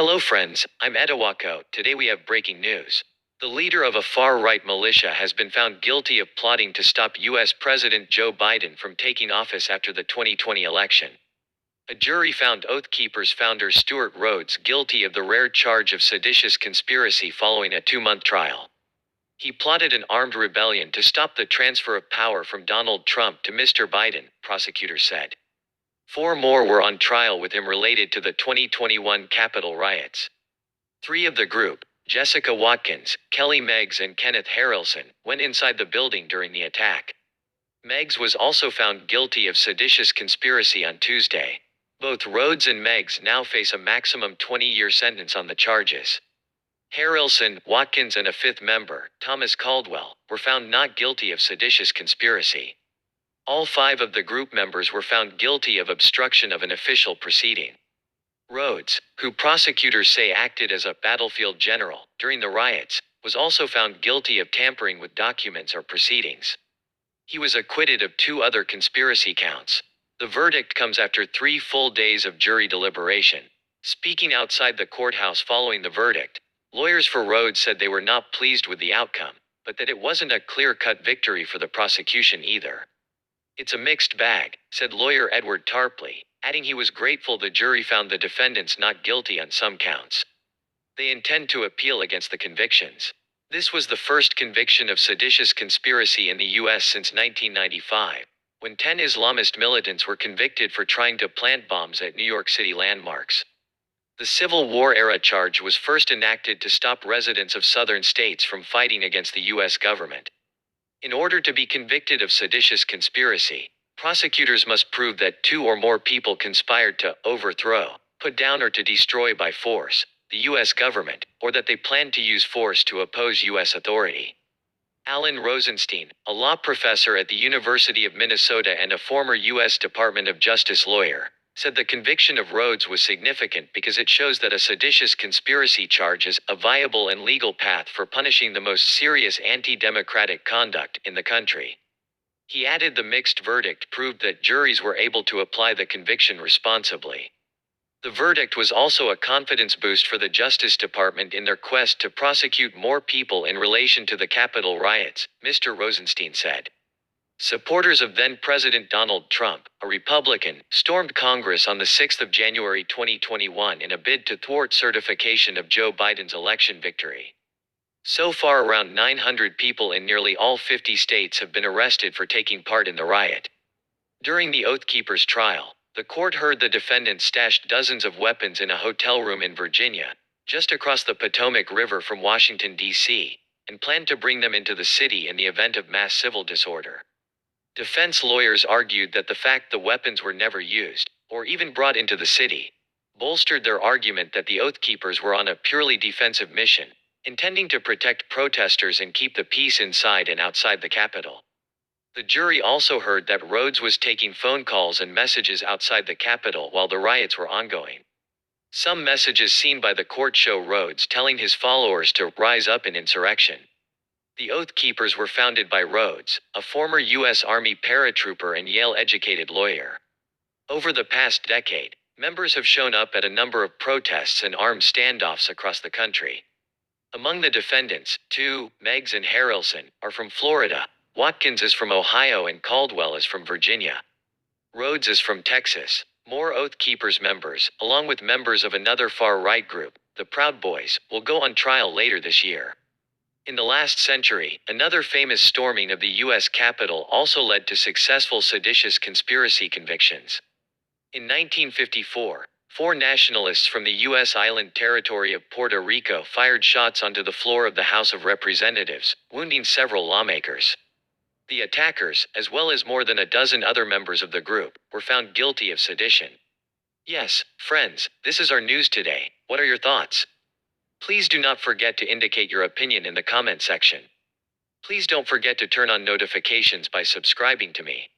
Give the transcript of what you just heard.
Hello friends, I'm Edawako. Today we have breaking news. The leader of a far-right militia has been found guilty of plotting to stop U.S. President Joe Biden from taking office after the 2020 election. A jury found Oath Keepers founder Stuart Rhodes guilty of the rare charge of seditious conspiracy following a 2-month trial. He plotted an armed rebellion to stop the transfer of power from Donald Trump to Mr. Biden, prosecutors said. 4 more were on trial with him related to the 2021 Capitol riots. 3 of the group, Jessica Watkins, Kelly Meggs and Kenneth Harrelson, went inside the building during the attack. Meggs was also found guilty of seditious conspiracy on Tuesday. Both Rhodes and Meggs now face a maximum 20-year sentence on the charges. Harrelson, Watkins and a 5th member, Thomas Caldwell, were found not guilty of seditious conspiracy. All 5 of the group members were found guilty of obstruction of an official proceeding. Rhodes, who prosecutors say acted as a battlefield general during the riots, was also found guilty of tampering with documents or proceedings. He was acquitted of 2 other conspiracy counts. The verdict comes after 3 full days of jury deliberation. Speaking outside the courthouse following the verdict, lawyers for Rhodes said they were not pleased with the outcome, but that it wasn't a clear-cut victory for the prosecution either. "It's a mixed bag," said lawyer Edward Tarpley, adding he was grateful the jury found the defendants not guilty on some counts. They intend to appeal against the convictions. This was the first conviction of seditious conspiracy in the U.S. since 1995, when 10 Islamist militants were convicted for trying to plant bombs at New York City landmarks. The Civil War-era charge was first enacted to stop residents of southern states from fighting against the U.S. government. In order to be convicted of seditious conspiracy, prosecutors must prove that 2 or more people conspired to overthrow, put down or to destroy by force the U.S. government, or that they planned to use force to oppose U.S. authority. Alan Rosenstein, a law professor at the University of Minnesota and a former U.S. Department of Justice lawyer, said the conviction of Rhodes was significant because it shows that a seditious conspiracy charge is a viable and legal path for punishing the most serious anti-democratic conduct in the country. He added the mixed verdict proved that juries were able to apply the conviction responsibly. The verdict was also a confidence boost for the Justice Department in their quest to prosecute more people in relation to the Capitol riots, Mr. Rosenstein said. Supporters of then-President Donald Trump, a Republican, stormed Congress on the 6th of January 2021 in a bid to thwart certification of Joe Biden's election victory. So far, around 900 people in nearly all 50 states have been arrested for taking part in the riot. During the Oath Keepers trial, the court heard the defendants stashed dozens of weapons in a hotel room in Virginia, just across the Potomac River from Washington, D.C., and planned to bring them into the city in the event of mass civil disorder. Defense lawyers argued that the fact the weapons were never used, or even brought into the city, bolstered their argument that the Oath Keepers were on a purely defensive mission, intending to protect protesters and keep the peace inside and outside the Capitol. The jury also heard that Rhodes was taking phone calls and messages outside the Capitol while the riots were ongoing. Some messages seen by the court show Rhodes telling his followers to rise up in insurrection. The Oath Keepers were founded by Rhodes, a former U.S. Army paratrooper and Yale-educated lawyer. Over the past decade, members have shown up at a number of protests and armed standoffs across the country. Among the defendants, 2, Meggs and Harrelson, are from Florida, Watkins is from Ohio and Caldwell is from Virginia. Rhodes is from Texas. More Oath Keepers members, along with members of another far-right group, the Proud Boys, will go on trial later this year. In the last century, another famous storming of the U.S. Capitol also led to successful seditious conspiracy convictions. In 1954, 4 nationalists from the U.S. island territory of Puerto Rico fired shots onto the floor of the House of Representatives, wounding several lawmakers. The attackers, as well as more than a dozen other members of the group, were found guilty of sedition. Yes, friends, this is our news today. What are your thoughts? Please do not forget to indicate your opinion in the comment section. Please don't forget to turn on notifications by subscribing to me.